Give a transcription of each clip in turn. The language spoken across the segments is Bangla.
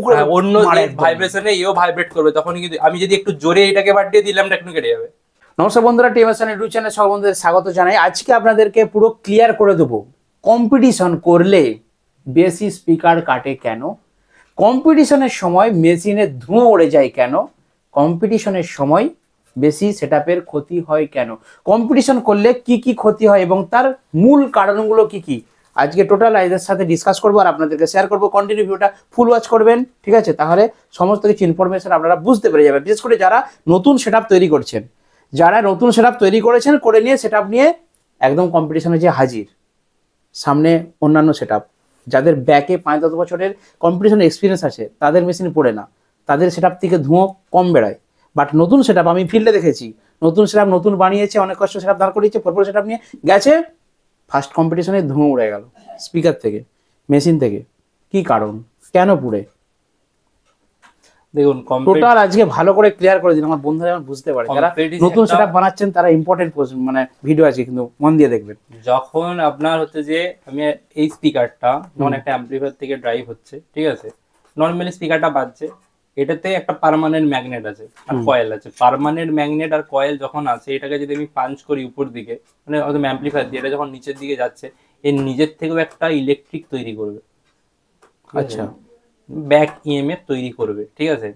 করে অন্য ভাইব্রেশনে এও ভাইব্রেট করবে, তখন কিন্তু আমি যদি একটু জোরে এটাকে বাড়িয়ে দিলাম একটু কেটে যাবে। নমস্কার বন্ধুরা, টিএমএসএন ইউটিউব চ্যানেলে সব বন্ধুদের স্বাগত জানাই। আজকে আপনাদেরকে পুরো ক্লিয়ার করে দেবো কম্পিটিশন করলে বেশি স্পিকার কাটে কেন, কম্পিটিশনের সময় মেশিনের ধুঁয়ো উড়ে যায় কেন, কম্পিটিশনের সময় বেশি সেটআপের ক্ষতি হয় কেন, কম্পিটিশন করলে কি কি ক্ষতি হয় এবং তার মূল কারণগুলো কি কি, আজকে টোটাল এদের সাথে ডিসকাস করবো আর আপনাদেরকে শেয়ার করবো। কন্টিনিউ ভিডিওটা ফুল ওয়াচ করবেন, ঠিক আছে? তাহলে সমস্ত কিছু ইনফরমেশন আপনারা বুঝতে পেরে যাবেন। বিশেষ করে যারা নতুন সেটআপ তৈরি করছেন, যারা নতুন সেটআপ তৈরি করেছেন, করে নিয়ে সেটআপ নিয়ে একদম কম্পিটিশনে যে হাজির, সামনে অন্যান্য সেটআপ, যাদের ব্যাকে 5-10 বছরের কম্পিটিশন এক্সপিরিয়েন্স আছে, তাদের মেশিন পড়ে না, তাদের সেটআপ থেকে ধুঁয়ো কম বেড়ায়। বাট নতুন সেটআপ আমি ফিল্ডে দেখেছি, নতুন সেটআপ নতুন বানিয়েছে, অনেক কষ্ট সেটআপ দাঁড় করিয়েছে, পরপর সেটআপ নিয়ে গেছে, ফার্স্ট কম্পিটিশনে ধুঁয়ো উড়ে গেল স্পিকার থেকে, মেশিন থেকে। কি কারণ, কেন পুড়ে? দেখুন টোটাল আজকে ভালো করে ক্লিয়ার করে দিন, আমার বন্ধুরা যেন বুঝতে পারে। যারা নতুন সেটআপ বানাচ্ছেন তারা ইম্পর্টেন্ট মানে ভিডিও আছে, কিন্তু মন দিয়ে দেখবেন। যখন আপনার হচ্ছে যে আমি এই স্পিকারটা যখন একটা অ্যাম্পলিফায়ার থেকে ড্রাইভ হচ্ছে, ঠিক আছে, নর্মালি স্পিকারটা বাজছে, এটাতে একটা পার্মানেন্ট ম্যাগনেট আছে আর কয়েল আছে। পার্মানেন্ট ম্যাগনেট আর কয়েল যখন আছে, এটাকে যদি আমি পাঞ্চ করি উপর দিকে, মানে হয়তো অ্যাম্পলিফায়ার দিয়ে, এটা যখন নিচের দিকে যাচ্ছে, এর নিজের থেকেও একটা ইলেকট্রিক তৈরি করবে। আচ্ছা, ব্যাক ইএমএফ তৈরি করবে, ঠিক আছে।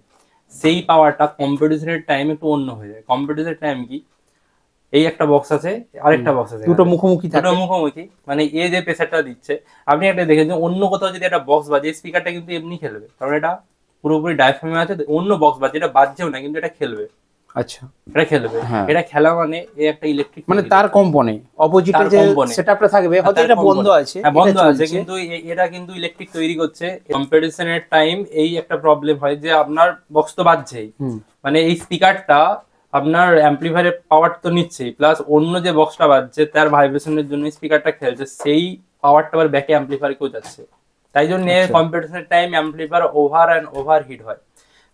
সেই পাওয়ারটা কম্পিটিশনের টাইম একটু অন্য হয়ে যায়। কম্পিটিশনের টাইম কি, এই একটা বক্স আছে, আরেকটা বক্স আছে, দুটো মুখোমুখি, মানে এই যে প্রেসারটা দিচ্ছে, আপনি একটা দেখেছেন অন্য কোথাও যদি একটা বক্স বাজে, স্পিকারটা কিন্তু এমনি খেলবে, কারণ এটা পুরোপুরি ডায়াফ্রামে আছে। অন্য বক্স বাজে, এটা বাজছেও না, কিন্তু এটা খেলবে। আচ্ছা, এটা খেলবে, এটা খেলা মানে এই একটা ইলেকট্রিক, মানে তার কম্পনে অপোজিটে যে সেটআপটা থাকবে, হয়তো এটা বন্ধ আছে, বন্ধ আছে, কিন্তু এটা কিন্তু ইলেকট্রিক তৈরি করছে। কম্পিটিশনের টাইম এই একটা প্রবলেম হয় যে আপনার বক্স তো বাজছেই, মানে এই স্পিকারটা আপনার অ্যাম্পলিফায়ারের পাওয়ার তো নিচ্ছেই, প্লাস অন্য যে বক্সটা বাজছে তার ভাইব্রেশনের জন্য স্পিকারটা খেলছে, সেই পাওয়ারটা আবার ব্যাকে অ্যাম্পলিফায়ারকেও যাচ্ছে। তাই জন্য কম্পিটিশনের time amplifier over and over hit হয়।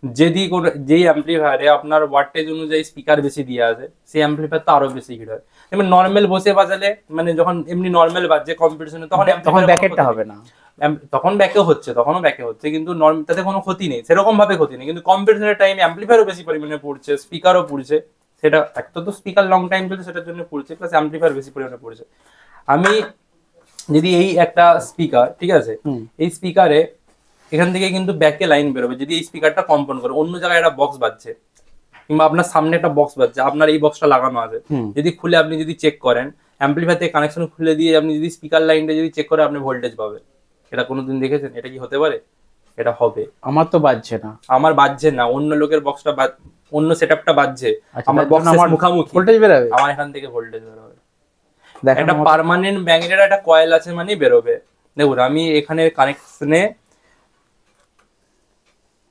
যদি কোনো যেই অ্যাম্পলিফায়ারে আপনার ওয়াটেজ অনুযায়ী স্পিকার বেশি দিয়ে আছে, সেই অ্যাম্পলিফায়ার তো আরো বেশি হিট হয়। যেমন নর্মাল বসে বাজালে, মানে যখন এমনি নর্মাল বাজছে কম্পিটিশনে, তখন ব্যাকেটটা হবে না, তখন ব্যাকে হচ্ছে, তখনও ব্যাকে হচ্ছে, কিন্তু তাতে কোনো ক্ষতি নেই, সেরকম ভাবে ক্ষতি নেই। কিন্তু কম্পিটিশনের টাইমে অ্যাম্পলিফায়ারও বেশি পরিমাণে পড়ছে, স্পিকারও পড়ছে। সেটা একটা তো স্পিকার লং টাইম চলছে, সেটার জন্য পড়ছে, প্লাস অ্যাম্পলিফায়ার বেশি পরিমাণে পড়ছে। আমি যদি এই একটা স্পিকার, ঠিক আছে, এই স্পিকারে এখান থেকে কিন্তু ব্যাকে লাইন বেরোবে, যদি এই স্পিকারটা কম্পন করে। অন্য জায়গায় একটা বক্স বাজছে, কিংবা আপনার সামনে একটা বক্স বাজছে, আপনার এই বক্সটা লাগানো আছে, যদি খুলে আপনি যদি চেক করেন, অ্যাম্পলিফায়ার থেকে কানেকশন খুলে দিয়ে আপনি যদি স্পিকার লাইনটা যদি চেক করে, আপনি ভোল্টেজ পাবেন। এটা কোনোদিন দেখেছেন? এটা কি হতে পারে? এটা হবে। আমার তো বাজছে না, আমার বাজছে না, অন্য লোকের বক্সটা, অন্য সেটআপটা বাজছে, আমার বক্সের মুখামুখি ভোল্টেজ বেরোবে, আমার এখান থেকে ভোল্টেজ বেরোবে। একটা পার্মানেন্ট ম্যাগনেট, একটা কয়েল আছে মানে বেরোবে। দেখুন আমি এখানে কানেকশনে,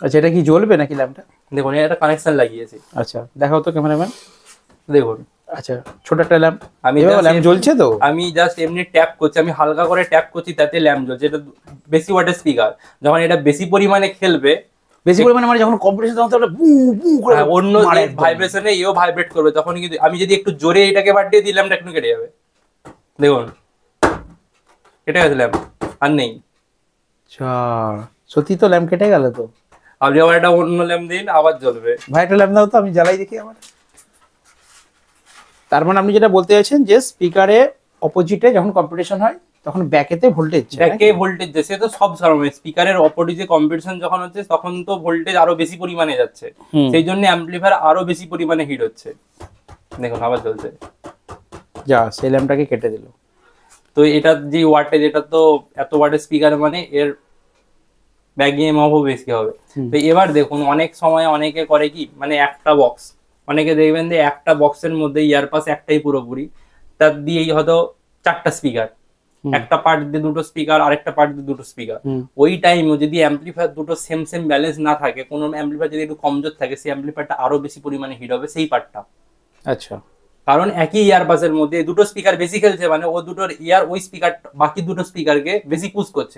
আচ্ছা, এটা কি জ্বলবে নাকি ল্যাম্পটা? দেখুন একটা কানেকশন লাগিয়েছি। আচ্ছা, দেখাও তো ক্যামেরাম্যান, দেখুন। আচ্ছা, ছোট একটা ল্যাম্প, আমি ল্যাম্প জ্বলছে তো, আমি জাস্ট এমনি ট্যাপ করছি, আমি হালকা করে ট্যাপ করছি, তাতে ল্যাম্প জ্বলছে। এটা বেশি ওয়াটের স্পিকার, যখন এটা বেশি পরিমাণে খেলবে, বেশি পরিমাণে মানে যখন কম্পিটিশন, তখন তো বু বু করে অন্য ভাইব্রেশনে এও ভাইব্রেট করবে, তখন কিন্তু আমি যদি একটু জোরে এটাকে বাড়িয়ে দিলাম একটু কেটে যাবে। দেখুন কেটে গেছে ল্যাম্প, আর নেই। আচ্ছা, সত্যি তো ল্যাম্প কেটে গেল তো। আপনি আবার একটা অন্য ল্যাম্প দিন, আবার জ্বলবে। ভাই একটা ল্যাম্প দাও তো, আমি জ্বালাই দেখি আমার। তার মানে আপনি যেটা বলতে চাইছেন যে স্পিকারে অপোজিটে যখন কম্পিটিশন হয়, তখন ব্যাকেতে ভোল্টেজ, ব্যাকে ভোল্টেজ যাচ্ছে, তো সব সময় স্পিকারের অপোজিটে কম্পিটিশন যখন হচ্ছে, তখন তো ভোল্টেজ আরো বেশি পরিমাণে যাচ্ছে, সেই জন্য অ্যাম্পলিফায়ার আরো বেশি পরিমাণে হিট হচ্ছে। দেখুন আবার জ্বলছে, যা সেই ল্যাম্পটাকে কেটে দিল। তো এটা যে ওয়াটেজ, এটা তো এত ওয়াটের স্পিকার, মানে এর ব্যাক ইএমএফও বেশি হবে। তো এবার দেখুন অনেক সময় অনেকে করে কি, মানে একটা বক্স, অনেকে দেখবেন যে একটা বক্সের মধ্যে ইয়ারপাস একটাই পুরোপুরি, তার দিয়েই হয়তো 4টা স্পিকার, একটা পার্ট দিয়ে 2টো স্পিকার, আরেকটা পার্ট দিয়ে 2টো স্পিকার। ওই টাইমে যদি অ্যাম্পলিফায়ার দুটো সেম ব্যালেন্স না থাকে, কোনো অ্যাম্পলিফায়ার যদি একটু কমজোর থাকে, সেই অ্যাম্পলিফায়ারটা আরো বেশি পরিমাণে হিট হবে সেই পার্টটা। আচ্ছা, কারণ একই ইয়ারবাসের মধ্যে দুটো স্পিকার বেশি খেলছে, মানে ও দুটোর ইয়ার ওই স্পিকার বাকি দুটো স্পিকারকে বেশি পুশ করছে।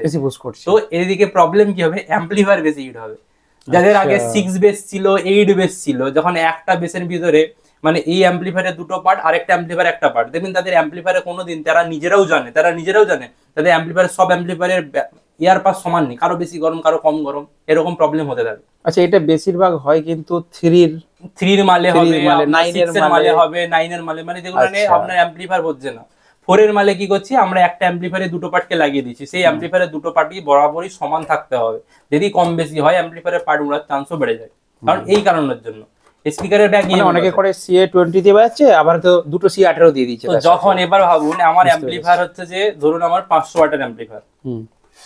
তো এদিকে প্রবলেম কি হবে, অ্যাম্পলিফায়ার বেশি হিট হবে। যাদের আগে 6 বেস ছিল, 8 বেস ছিল, যখন একটা বেসের ভিতরে, মানে এই অ্যাম্পলিফায়ারের দুটো পার্ট, আরেকটা অ্যাম্পলিফায়ার একটা পার্ট, দেখবেন তাদের অ্যাম্পলিফায়ারে কোনোদিন তারা নিজেরাও জানে তাদের অ্যাম্পলিফায়ারের সব অ্যাম্পলিফায়ারের এয়ার পাস সমান নেই, কারো বেশি গরম কারো কম গরম, এরকম প্রবলেম হতে থাকে। আচ্ছা, এটা বেশিরভাগ হয় কিন্তু 3 এর মালে হবে, 9 এর 6 এর মালে হবে, 9 এর মালে, মানে যেগুলো আপনার অ্যাম্পলিফায়ার হচ্ছে না। 4 এর মালে কি করছি আমরা, একটা অ্যাম্পলিফায়ারে দুটো পার্টকে লাগিয়ে দিচ্ছি, সেই অ্যাম্পলিফায়ারে দুটো পার্টই বরাবরই সমান থাকতে হবে। যদি কম বেশি হয় অ্যাম্পলিফায়ারের পার্ট উড়ার চান্সও বেড়ে যায়, কারণ এই কারণের জন্য স্পিকারের ব্যাক অনেকে করে CA20 দিয়ে বাজাচ্ছে, আবার তো দুটো CA18 দিয়ে দিচ্ছে। যখন এবার ভাবুন আমার অ্যাম্পলিফায়ার হচ্ছে যে ধরুন আমার 500 ওয়াটের অ্যাম্পলিফায়ার,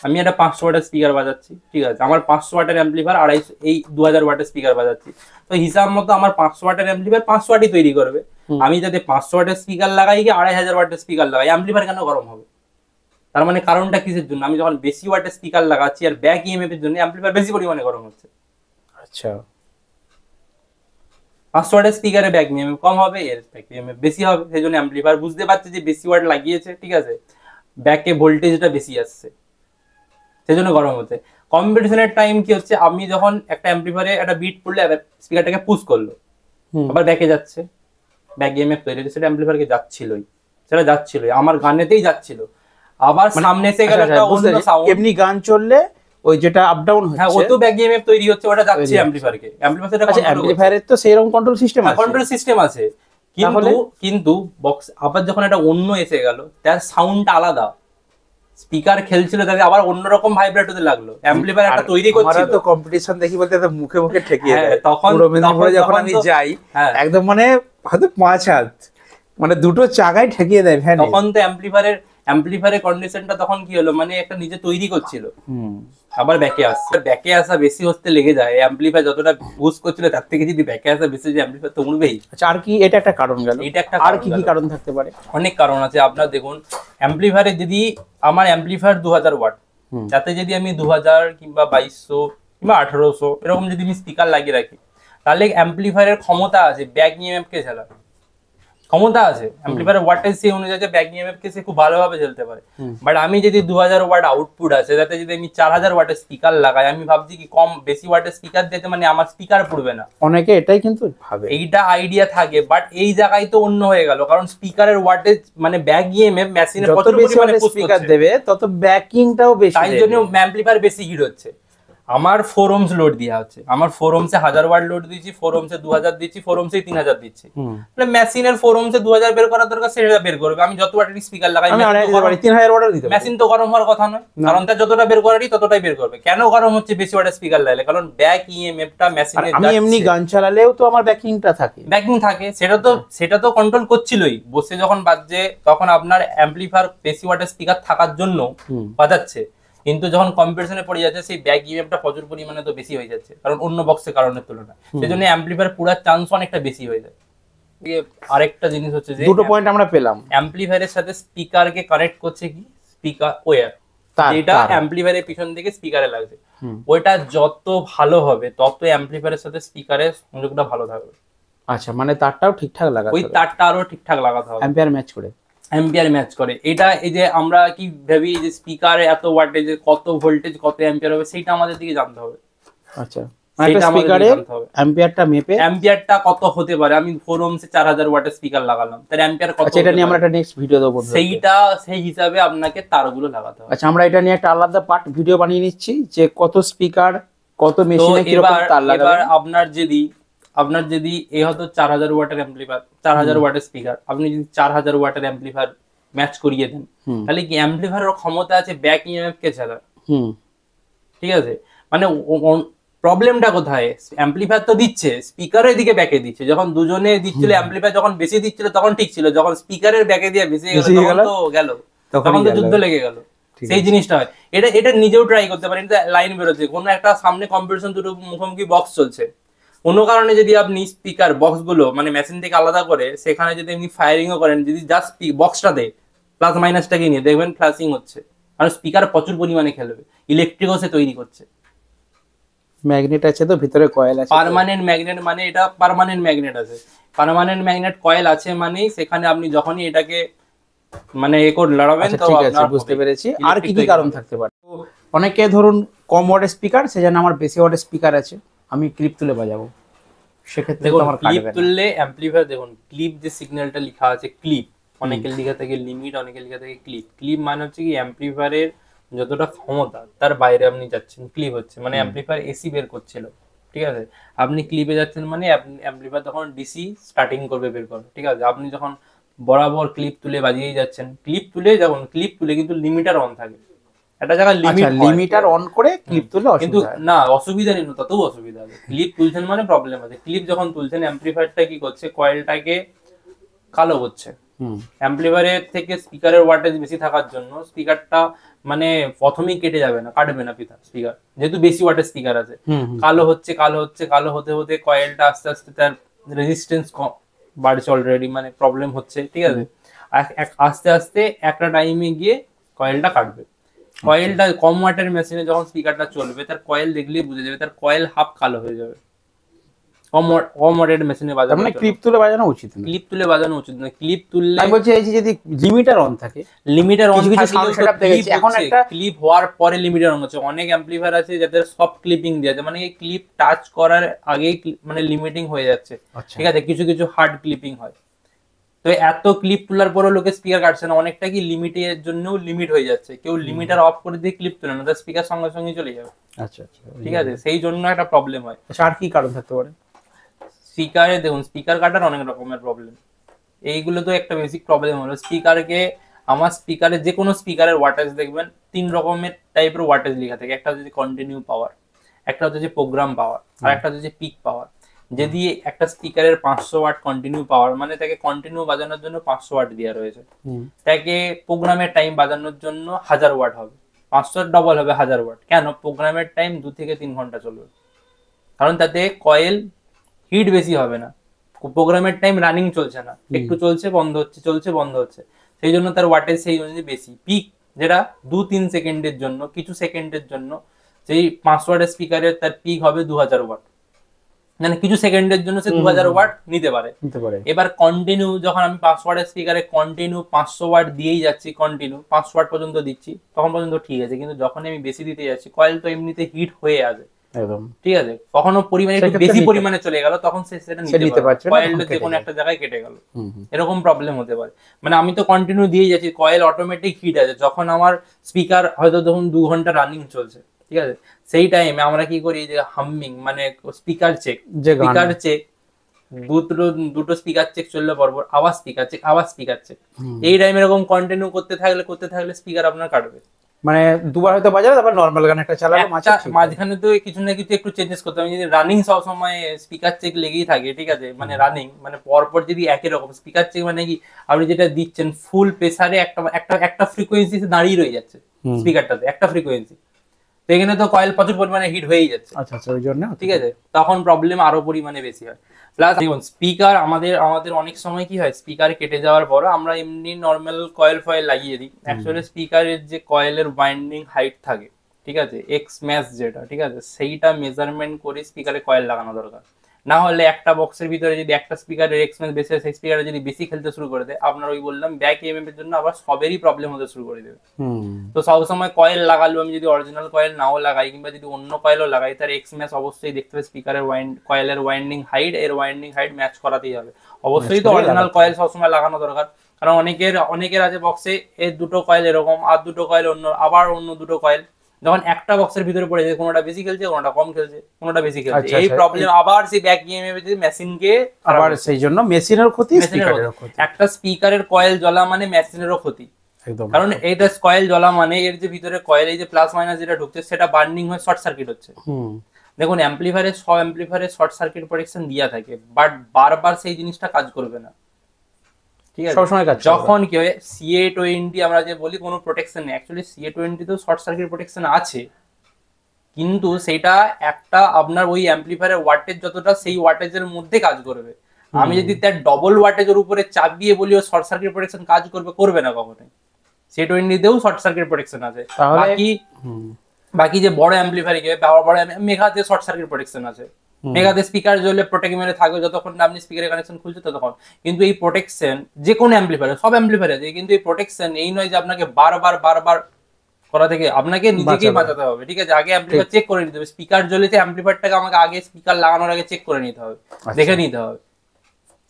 আমি একটা 500 ওয়াটের স্পিকার বাজাচ্ছি, ঠিক আছে, আমার 500 ওয়াটের অ্যাম্পলিফায়ার 250 এই 2000 ওয়াটের স্পিকার বাজাচ্ছি, তো হিসাব মতো আমার 500 ওয়াটের অ্যাম্পলিফায়ার 500 ওয়াটই তৈরি করবে। আমি যাতে 500 ওয়াটের স্পিকার লাগাই কি 2500 ওয়াটের স্পিকার লাগাই, অ্যাম্পলিফায়ার কেন গরম হবে? তার মানে কারণটা কিসের জন্য? আমি যখন বেশি ওয়াটের স্পিকার লাগাচ্ছি আর ব্যাক ইএমএফ এর জন্য অ্যাম্পলিফায়ার বেশি পরিমাণে গরম হচ্ছে। আচ্ছা, 500 ওয়াটের স্পিকারে ব্যাক ইএমএফ কম হবে, এর ব্যাক ইএমএফ বেশি হবে, সেই জন্য অ্যাম্পলিফায়ার বুঝতে পারছে যে বেশি ওয়াট লাগিয়েছে, ঠিক আছে, ব্যাকে ভোল্টেজটা বেশি আসছে, সেই জন্য গরম হচ্ছে। কম্পিটিশনের টাইম কি হচ্ছে, আমি যখন একটা অ্যাম্পলিফায়ারে একটা বিট পড়লে স্পিকারটাকে পুশ করলো, আবার ব্যাকে যাচ্ছে, ব্যাক ইএমএফ তৈরি হচ্ছে, সেটা অ্যাম্পলিফায়ারকে যাচ্ছিলই, আমার গানেতেই যাচ্ছিল, আবার সামনে এসে গেল একটা অন্য সাউন্ড। এমনি গান চললে ওই যেটা আপ ডাউন হচ্ছে, হ্যাঁ, ও তো ব্যাক ইএমএফ তৈরি হচ্ছে, ওটা যাচ্ছে অ্যাম্পলিফায়ারকে, অ্যাম্পলিফায়ারের তো সেরকম কন্ট্রোল সিস্টেম আছে, কন্ট্রোল সিস্টেম আছে, কিন্তু বক্স আবার যখন একটা অন্য এসে গেল তার সাউন্ডটা আলাদা, স্পিকার খেলছিল তাতে আবার অন্যরকম ভাইব্রেট হতে লাগলো, অ্যাম্পলিফায়ার একটা তৈরি করছিল। আমরা তো কম্পিটিশন দেখি বলতে মুখে মুখে ঠেকিয়ে দেয়, তখন যখন আমি যাই একদম মানে হয়তো 5 হাত মানে দুটো চাকায় ঠেকিয়ে দেয় ভ্যান, তখন তো অ্যাম্পলিফায়ারের কন্ডিশনটা তখন কি হলো, মানে একটা নিজে তৈরি করছিল, আবার ব্যাকে আসা বেশি হতে লেগে যায়, অ্যাম্পলিফায়ার যতটা বুস্ট করছিল তার থেকে যদি ব্যাকে আসা বেশি যায় অ্যাম্পলিফায়ার তো উড়বেই। আচ্ছা, আর কি এটা একটা কারণ গেল, এটা একটা আর কি কি কারণ থাকতে পারে? অনেক কারণ আছে, আপনার দেখুন অ্যাম্পলিফায়ারে যদি আমার অ্যাম্পলিফায়ার 2000 ওয়াট, তাতে যদি আমি 2000 কিংবা 2200 কিংবা 1800 এরকম যদি আমি স্পিকার লাগিয়ে রাখি, তাহলে অ্যাম্পলিফায়ারের ক্ষমতা আছে ব্যাক ইএমএফ কে ঝালা, ক্ষমতা আছে অ্যাম্পলিফায়ারের ওয়াটেজ সেই অনুযায়ী ব্যাক ইএমএফ কে সে খুব ভালোভাবে ঝেলতে পারে। বাট আমি যদি 2000 ওয়াট আউটপুট আছে, তাতে যদি আমি 4000 ওয়াটের স্পিকার লাগাই, আমি ভাবছি কি কম বেশি ওয়াটের স্পিকার দিতে মানে আমার স্পিকার পড়বে না, অনেকে এটাই কিন্তু ভাবে, এইটা আইডিয়া থাকে, বাট এই জায়গায় তো অন্য হয়ে গেল, কারণ স্পিকারের ওয়াটেজ মানে ব্যাক ইএমএফ মেশিনে যত বেশি স্পিকার দেবে তত ব্যাকিংটাও বেশি, তাই জন্য অ্যাম্পলিফায়ার বেশি হিট হচ্ছে। আমার 4 ohms লোড দেওয়া হচ্ছে, আমার 4 ohms 1000 ওয়াট লোড দিচ্ছি, 4 ohms 2000 দিচ্ছি, 4 ohms 3000 দিচ্ছি, তাহলে মেশিনের 4 ohms 2000 বের করার দরকার, সেটা বের করবে। আমি যত ওয়াটের স্পিকার লাগাই 3000 ওয়াটের দিতে, মেশিন তো গরম হওয়ার কথা নয়, কারণ তার যতটা বের করারই ততটাই বের করবে। কেন গরম হচ্ছে বেশি ওয়াটের স্পিকার লাগালে? কারণ ব্যাক ইএমএফটা মেশিনে, আমি এমনি গান চালালেও তো আমার ব্যাকিংটা থাকে, সেটা তো কন্ট্রোল করছিলই, বসে যখন বাজছে তখন আপনার অ্যাম্পলিফায়ার বেশি ওয়াটের স্পিকার থাকার জন্য বাজাচ্ছে, কিন্তু যখন কম্পিটিশনে পড়ে যাচ্ছে সেই ব্যাক ইএমএফটা প্রচুর পরিমাণে তো বেশি হয়ে যাচ্ছে, কারণ অন্য বক্সের কারণের তুলনায়, সেজন্য অ্যাম্পলিফায়ার পুরার চান্স অনেকটা বেশি হয়ে যায়। আরেকটা জিনিস হচ্ছে যে দুটো পয়েন্ট আমরা পেলাম, অ্যাম্পলিফায়ারের সাথে স্পিকারকে কানেক্ট করছে কি স্পিকার ওয়্যার, যেটা অ্যাম্পলিফায়ারের পিছন দিকে স্পিকারে লাগছে, ওইটা যত ভালো হবে তত অ্যাম্পলিফায়ারের সাথে স্পিকারের সংযোগটা ভালো থাকবে। আচ্ছা, মানে তারটাও ঠিকঠাক লাগাতে হবে, ওই তারটা আরো ঠিকঠাক লাগাতে হবে, অ্যাম্পিয়ার ম্যাচ করে। এটা এই যে আমরা কি ভাবি যে স্পিকারে এত ওয়াটেজ কত ভোল্টেজ কত অ্যাম্পিয়ার হবে, সেটা আমাদের দিকে জানতে হবে। আচ্ছা, একটা স্পিকারে অ্যাম্পিয়ারটা মেপে অ্যাম্পিয়ারটা কত হতে পারে, আমি 4 ohms 4000 ওয়াটের স্পিকার লাগালাম, তার অ্যাম্পিয়ার কত? আচ্ছা, এটা নিয়ে আমরা একটা নেক্সট ভিডিও দেব, সেইটা সেই হিসাবে আপনাকে তারগুলো লাগাতে হবে। আচ্ছা, আমরা এটা নিয়ে একটা আলাদা পার্ট ভিডিও বানিয়ে নিচ্ছি যে কত স্পিকার কত মেশিনে কি রকম তার লাগাবে। এবার আপনার যদি এই হয়তো 4000 ওয়াটের অ্যাম্পলিফায়ার, 4000 ওয়াটের স্পিকার, আপনি যদি 4000 ওয়াটের অ্যাম্পলিফায়ার ম্যাচ করিয়ে দেন, তাহলে কি অ্যাম্পলিফায়ারের ক্ষমতা আছে ব্যাক ইএমএফ কে চালার, ঠিক আছে? মানে প্রবলেমটা কোথায়? অ্যাম্পলিফায়ার তো দিচ্ছে, স্পিকারের দিকে ব্যাকে দিচ্ছে, যখন দুজনে দিচ্ছিল অ্যাম্পলিফায়ার যখন বেশি দিচ্ছিল তখন ঠিক ছিল, যখন স্পিকারের ব্যাকে দিয়ে বেশি গেল তখন তো যুদ্ধ লেগে গেল। সেই জিনিসটা হয়, এটা নিজেও ট্রাই করতে পারেন। লাইন বেরোচ্ছে, কোনো একটা সামনে কম্পিটিশন, দুটো মুখোমুখি বক্স চলছে, কোনো কারণে যদি আপনি স্পিকার বক্স গুলো মানে মেশিন থেকে আলাদা করে সেখানে যদি আপনি ফায়ারিংও করেন, যদি জাস্ট বক্সটাতে প্লাস মাইনাসটাকে নিয়ে দেখবেন ফ্ল্যাশিং হচ্ছে, কারণ স্পিকার প্রচুর পরিমাণে খেলবে, ইলেকট্রিকও সে তৈরি করছে। ম্যাগনেট আছে তো ভিতরে কয়েল আছে, পার্মানেন্ট ম্যাগনেট, মানে এটা পার্মানেন্ট ম্যাগনেট আছে, পার্মানেন্ট ম্যাগনেট কয়েল আছে, মানে সেখানে আপনি যখনই এটাকে মানে লড়াবেন তো আপনার বুঝতে পেরেছি। আর কি কি কারণ থাকতে পারে? অনেকে ধরুন কম ওয়াটের স্পিকার, সেজন্য আমার বেশি ওয়াটের স্পিকার আছে, আমি ক্লিপ তুলে বাজাবো, সেক্ষেত্রে তো আমার ক্লিপ তুললে অ্যাম্পলিফায়ার, দেখুন ক্লিপ যে সিগন্যালটা লেখা আছে ক্লিপ, অনেকের লেখা থাকে লিমিট, অনেকের লেখা থাকে ক্লিপ। ক্লিপ মানে হচ্ছে কি অ্যাম্পলিফায়ারের যতটা ক্ষমতা তার বাইরে আপনি যাচ্ছেন, ক্লিপ হচ্ছে, মানে অ্যাম্পলিফায়ার এসি বের করছিল, ঠিক আছে, আপনি ক্লিপে যাচ্ছেন মানে অ্যাম্পলিফায়ার তখন ডিসি স্টার্টিং করবে বের করবে, ঠিক আছে। আপনি যখন বরাবর ক্লিপ তুলে বাজিয়েই যাচ্ছেন, ক্লিপ তুলে কিন্তু লিমিটার অন থাকে, একটা জায়গায় লিমিটার অন করে ক্লিপ তুলে কিন্তু না অসুবিধা নেই, তাতেও অসুবিধা আছে। ক্লিপ তুলছেন মানে প্রবলেম আছে। ক্লিপ যখন তুলছেন অ্যাম্পলিফায়ারটা কি করছে, কয়েলটাকে কালো করছে। অ্যাম্পলিফায়ারের থেকে স্পিকারের ওয়াটেজ বেশি থাকার জন্য স্পিকারটা মানে প্রথমেই কেটে যাবে না, কাটবে না স্পিকার, যেহেতু বেশি ওয়াটের স্পিকার আছে। কালো হচ্ছে কালো হতে হতে কয়েলটা আস্তে আস্তে তার রেজিস্ট্যান্স বাড়ছে, অলরেডি মানে প্রবলেম হচ্ছে, ঠিক আছে। আস্তে আস্তে একটা টাইমে গিয়ে কয়েলটা কাটবে। কয়েলটা কম ওয়াটের মেশিনে যখন স্পিকারটা চলবে, তার কয়েল দেখলেই বুঝে যাবে তার কয়েল হাফ কালো হয়ে যাবে। কম ওয়াটের মেশিনে বাজানো, মানে ক্লিপ তুলে বাজানো উচিত না, ক্লিপ তুলে বাজানো উচিত না। ক্লিপ তুললে আমি বলছি এই যে যদি লিমিটার অন থাকে, এখন একটা ক্লিপ হওয়ার পরে লিমিটার অন হচ্ছে। অনেক অ্যাম্পলিফায়ার আছে যাদের সফট ক্লিপিং দেওয়া আছে, মানে এই ক্লিপ টাচ করার আগেই মানে লিমিটিং হয়ে যাচ্ছে, ঠিক আছে। কিছু কিছু হার্ড ক্লিপিং হয়, তো এত ক্লিপ তোলার পরেও লোকে স্পিকার কাটছে না, অনেকটা কি লিমিটের জন্য লিমিট হয়ে যাচ্ছে। কেউ লিমিটার অফ করে দিয়ে ক্লিপ তোলে না, তার স্পিকার সঙ্গে সঙ্গে চলে যাবে। আচ্ছা আচ্ছা, ঠিক আছে, সেই জন্য একটা প্রবলেম হয়। আর কি কারণ থাকতে পারে? স্পিকারে দেখুন, স্পিকার কাটার অনেক রকমের প্রবলেম, এইগুলো তো একটা বেসিক প্রবলেম হলো স্পিকারকে। আমার স্পিকারে যে কোনো স্পিকারের ওয়াটেজ দেখবেন 3 রকমের টাইপের ওয়াটেজ লেখা থাকে। একটা হচ্ছে কন্টিনিউ পাওয়ার, একটা হচ্ছে প্রোগ্রাম পাওয়ার, আর একটা হচ্ছে পিক পাওয়ার। যদি একটা স্পিকারের 500 ওয়াট কন্টিনিউ পাওয়ার, মানে তাকে কন্টিনিউ বাজানোর জন্য 500 ওয়াট দেওয়া রয়েছে, তাকে প্রোগ্রামের টাইম বাজানোর জন্য 1000 ওয়াট হবে। 500 ডবল হবে 1000 ওয়াট। কেন? প্রোগ্রামের টাইম 2 থেকে 3 ঘন্টা চলবে, কারণ তাতে কয়েল হিট বেশি হবে না, প্রোগ্রামের টাইম রানিং চলছে না, একটু চলছে বন্ধ হচ্ছে, চলছে বন্ধ হচ্ছে, সেই জন্য তার ওয়াটেজ সেই অনুযায়ী বেশি। পিক যেটা 2-3 সেকেন্ডের জন্য, কিছু সেকেন্ডের জন্য, সেই 500 ওয়াটের স্পিকারের তার পিক হবে 2000 ওয়াট, মানে কিছু সেকেন্ডের জন্য সে 2000 ওয়াট নিতে পারে। এবার কন্টিনিউ যখন আমি 500 ওয়াটের স্পিকারে কন্টিনিউ 500 ওয়াট দিয়েই যাচ্ছি, কন্টিনিউ 500 ওয়াট পর্যন্ত দিচ্ছি, তখন পর্যন্ত ঠিক আছে। কিন্তু যখন আমি বেশি দিতে যাচ্ছি, কয়েল তো এমনিতে হিট হয়ে আছে, ঠিক আছে, কখনো পরিমাণে একটু বেশি পরিমাণে চলে গেল, তখন সে সেটা নিতে পারছে, কয়েলটা যে কোনো একটা জায়গায় কেটে গেল, এরকম প্রবলেম হতে পারে। মানে আমি তো কন্টিনিউ দিয়ে যাচ্ছি, কয়েল অটোমেটিক হিট আছে। যখন আমার স্পিকার হয়তো তখন 2 ঘন্টা রানিং চলছে, ঠিক আছে, সেই টাইমে আমরা কি করি যে হামিং, মানে স্পিকার চেক, দুটো স্পিকার চেক চললে পরপর আবার স্পিকার চেক, আবার স্পিকার চেক, এই টাইমে এরকম কন্টিনিউ করতে থাকলে স্পিকার আপনার কাটবে। মানে দুবার হয়তো বাজালো, তারপর নরমাল গান একটা চালালো, মাঝখানে তো কিছু না কিছু একটু চেঞ্জেস করতে হবে। যদি রানিং সব সময় স্পিকার চেক লেগেই থাকে, ঠিক আছে, মানে রানিং মানে পরপর যদি একই রকম স্পিকার চেক, মানে কি আপনি যেটা দিচ্ছেন ফুল প্রেসারে একটা ফ্রিকোয়েন্সি দাঁড়িয়ে রয়ে যাচ্ছে স্পিকারটাতে, একটা ফ্রিকোয়েন্সি, তো এখানে তো কয়েল প্রচুর পরিমাণে হিট হয়েই যাচ্ছে। আচ্ছা আচ্ছা, ওই জন্য ঠিক আছে, তখন প্রবলেম আরো পরিমাণে বেশি হয়। প্লাস দেখুন স্পিকার আমাদের অনেক সময় কি হয়, স্পিকার কেটে যাওয়ার পর আমরা এমনি নর্মাল কয়েল লাগিয়ে দিই। অ্যাকচুয়ালি স্পিকারের যে কয়েলের ওয়াইন্ডিং হাইট থাকে, ঠিক আছে, এক্স ম্যাচ যেটা, ঠিক আছে, সেইটা মেজারমেন্ট করে স্পিকারে কয়েল লাগানো দরকার। না হলে একটা বক্সের ভিতরে যদি একটা স্পিকারের এক্স ম্যাচ বেশি, সেই স্পিকারে যদি বেশি খেলতে শুরু করে দেয়, আপনার ওই বললাম ব্যাক ইএমএফ এর জন্য আবার সবেরই প্রবলেম হতে শুরু করে দেবে। তো সবসময় কয়েল লাগালো, আমি যদি অরিজিনাল কয়েল নাও লাগাই কিংবা যদি অন্য কয়েলও লাগাই, তার এক্স ম্যাচ অবশ্যই দেখতে হবে। স্পিকারের কয়েলের ওয়াইন্ডিং হাইট এর ওয়াইন্ডিং হাইট ম্যাচ করাতেই হবে। অবশ্যই তো অরিজিনাল কয়েল সবসময় লাগানো দরকার, কারণ অনেকের আছে বক্সে এর দুটো কয়েল এরকম, আর দুটো কয়েল অন্য, আবার অন্য দুটো কয়েল, যখন একটা বক্সের ভিতরে পড়ে যায়, কোনোটা বেশি খেলছে, কোনোটা কম খেলছে, কোনোটা বেশি খেলছে, এই প্রবলেম আবার সেই ব্যাক ইএমএফ এর মেশিনকে আবার, সেই জন্য মেশিনের ক্ষতি, স্পিকারের ক্ষতি। একটা স্পিকারের কয়েল জ্বলা মানে মেশিনেরও ক্ষতি, কারণ এইটা কয়েল জ্বলা মানে এর যে ভিতরে কয়েল, এই যে প্লাস মাইনাস যেটা ঢুকছে সেটা বার্নিং হয়ে শর্ট সার্কিট হচ্ছে। দেখুন সব অ্যাম্পলিফায়ারে শর্ট সার্কিট প্রোটেকশন দেয়া থাকে, বাট বারবার সেই জিনিসটা কাজ করবে না, ঠিক আছে, সবসময় কাজ। যখন কি হয় CA20 আমরা যে বলি কোনো প্রোটেকশন নেই, অ্যাকচুয়ালি CA20 তো শর্ট সার্কিট প্রোটেকশন আছে, কিন্তু সেটা একটা আপনার ওই অ্যাম্পলিফায়ারের ওয়াটেজ যতটা, সেই ওয়াটেজের মধ্যে কাজ করবে। আমি যদি তার ডবল ওয়াটেজের উপরে চাপ দিয়ে boli ও শর্ট সার্কিট প্রোটেকশন কাজ করবে না কখনোই। CA20 তেও শর্ট সার্কিট প্রোটেকশন আছে। বাকি যে বড় অ্যাম্পলিফায়ার কি বড় মেগাতে শর্ট সার্কিট প্রোটেকশন আছে, মেগাতে স্পিকার জ্বলে প্রোটেক্ট মেরে থাকবে যতক্ষণ আপনি স্পিকারের কানেকশন খুলছে ততক্ষণ। কিন্তু এই প্রোটেকশন যে কোনো অ্যাম্পলিফায়ার, সব অ্যাম্পলিফায়ার আছে, কিন্তু এই প্রোটেকশন এই নয় যে আপনাকে বারবার করা থেকে আপনাকে নিজেকেই বাঁচাতে হবে, ঠিক আছে। আগে অ্যাম্পলিফায়ার চেক করে নিতে হবে, স্পিকার জ্বলেছে অ্যাম্পলিফায়ারটাকে আমাকে আগে স্পিকার লাগানোর আগে চেক করে নিতে হবে, দেখে নিতে হবে।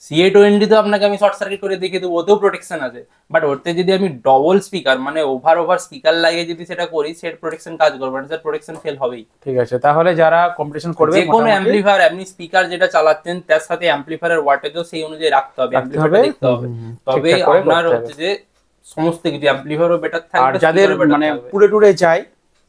CA20 তো আপনাকে আমি শর্ট সার্কিট করে দেখিয়ে দেবো, ওতেও প্রোটেকশন আছে, বাট ওতে যদি আমি ডবল স্পিকার মানে ওভার স্পিকার লাগিয়ে যদি সেটা করি, সেট প্রোটেকশন কাজ করবে না, সেট প্রোটেকশন ফেল হবেই। ঠিক আছে, তাহলে যারা কম্পিটিশন করবে যে কোনো অ্যাম্পলিফায়ার, আপনি স্পিকার যেটা চালাচ্ছেন তার সাথে অ্যাম্পলিফায়ারের ওয়াটেজও সেই অনুযায়ী রাখতে হবে, অ্যাম্পলিফায়ার দেখতে হবে, তবে আপনার হচ্ছে যে সমস্ত কিছু অ্যাম্পলিফায়ারও বেটার থাকবে। আর যাদের মানে পুরো টুরে চাই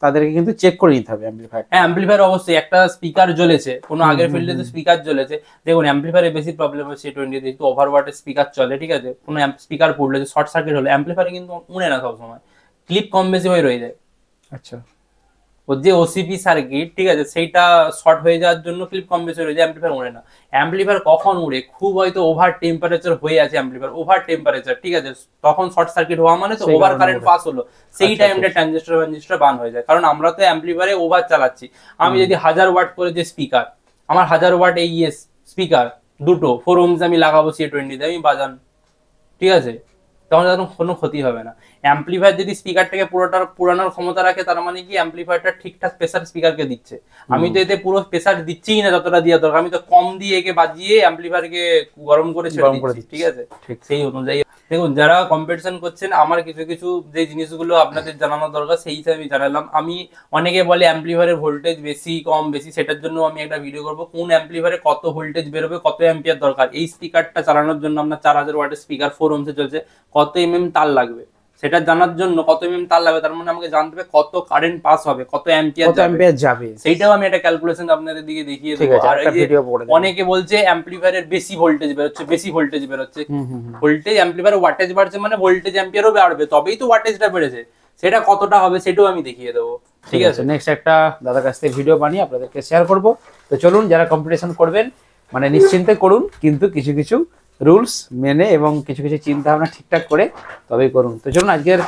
তাদেরকে কিন্তু চেক করে নিতে হবে অ্যাম্পলিফায়ার। হ্যাঁ, অ্যাম্পলিফায়ার অবশ্যই একটা স্পিকার জ্বলেছে, কোনো আগের ফিল্ডে তো স্পিকার জ্বলেছে, দেখুন অ্যাম্পলিফায়ারে বেশি প্রবলেম হচ্ছে C20 তে, একটু ওভার ওয়াটের স্পিকার চলে, ঠিক আছে, কোনো স্পিকার পড়লে যে শর্ট সার্কিট হলে অ্যাম্পলিফায়ারে কিন্তু উড়ে না সবসময়, ক্লিপ কম বেশি হয়ে রয়ে যায়। আচ্ছা, ওর যে ওসিপি সার্কিট, ঠিক আছে, সেইটা শর্ট হয়ে যাওয়ার জন্য ক্লিপ কম বেশি হয়ে যায়, অ্যাম্পলিফায়ার উড়ে না। অ্যাম্পলিফায়ার কখন উড়ে, খুব হয়তো ওভার টেম্পারেচার হয়ে আছে অ্যাম্পলিফায়ার, ওভার টেম্পারেচার, ঠিক আছে, তখন শর্ট সার্কিট হওয়া মানে তো ওভার কারেন্ট পাস হলো, সেই টাইমটা ট্রানজিস্টর বান হয়ে যায়। কারণ আমরা তো অ্যাম্পলিফায়ারে ওভার চালাচ্ছি, আমি যদি 1000 ওয়াট করে যে স্পিকার, আমার 1000 ওয়াট AES স্পিকার দুটো 4 ohms আমি লাগাবো C20 তে, আমি বাজান, ঠিক আছে, তখন কোনো ক্ষতি হবে না। অ্যাম্পলিফায়ার যদি স্পিকারটাকে পুরানোর ক্ষমতা রাখে, তার মানে কি অ্যাম্পলিফায়ারটা ঠিকঠাক প্রেসার স্পিকারকে দিচ্ছে। আমি তো এতে পুরো প্রেসার দিচ্ছিই না যতটা দেওয়া দরকার, আমি তো কম দিয়ে একে বাজিয়ে অ্যাম্পলিফায়ারকে গরম করে ছেড়ে দিচ্ছি, ঠিক আছে, সেই অনুযায়ী। দেখুন, যারা কম্পিটিশন করছেন, আমার কিছু কিছু যে জিনিসগুলো আপনাদের জানানো দরকার সেই হিসাবে আমি জানালাম। আমি অনেকে বলে অ্যাম্পলিফায়ারের ভোল্টেজ বেশি কম বেশি, সেটার জন্য আমি একটা ভিডিও করবো, কোন অ্যাম্পলিফায়ারে কত ভোল্টেজ বেরোবে, কত অ্যাম্পিয়ার দরকার। এই স্পিকারটা চালানোর জন্য আপনার 4000 ওয়াটের স্পিকার 4 ohms চলছে, কত তার লাগবে সেটা জানার জন্য, কত তার লাগবে তার মানে আমাকে জানতে হবে কত কারেন্ট পাস হবে, কত অ্যাম্পিয়ার যাবে, সেইটাও আমি একটা ক্যালকুলেশন আপনাদের দিকে দেখিয়ে দেবো। আর অনেকে বলছে অ্যাম্পলিফায়ারের বেশি ভোল্টেজ বেরোচ্ছে, ভোল্টেজ অ্যাম্পলিফায়ার ওয়াটেজ বাড়ছে মানে ভোল্টেজ অ্যাম্পিয়ারও বাড়বে, তবেই তো ওয়াটেজটা বেড়েছে, সেটা কতটা হবে সেটাও আমি দেখিয়ে দেবো। ঠিক আছে, নেক্সট একটা দাদার কাছ থেকে ভিডিও বানিয়ে আপনাদেরকে শেয়ার করব। তো চলুন, যারা কম্পিটিশন করবেন মানে নিশ্চিন্তে করুন, কিন্তু কিছু কিছু রুলস মেনে এবং কিছু কিছু চিন্তা ভাবনা ঠিকঠাক করে তবেই করুন। তো চলুন, আজকের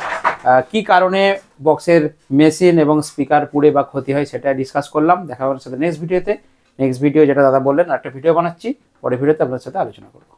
কি কারণে বক্সের মেশিন এবং স্পিকার পুড়ে বা ক্ষতি হয় সেটা ডিসকাস করলাম। দেখা হওয়ার সাথে নেক্সট ভিডিওতে। নেক্সট ভিডিও যেটা দাদা বললেন, একটা ভিডিও বানাচ্ছি, পরে ভিডিওতে আপনার সাথে আলোচনা করবো।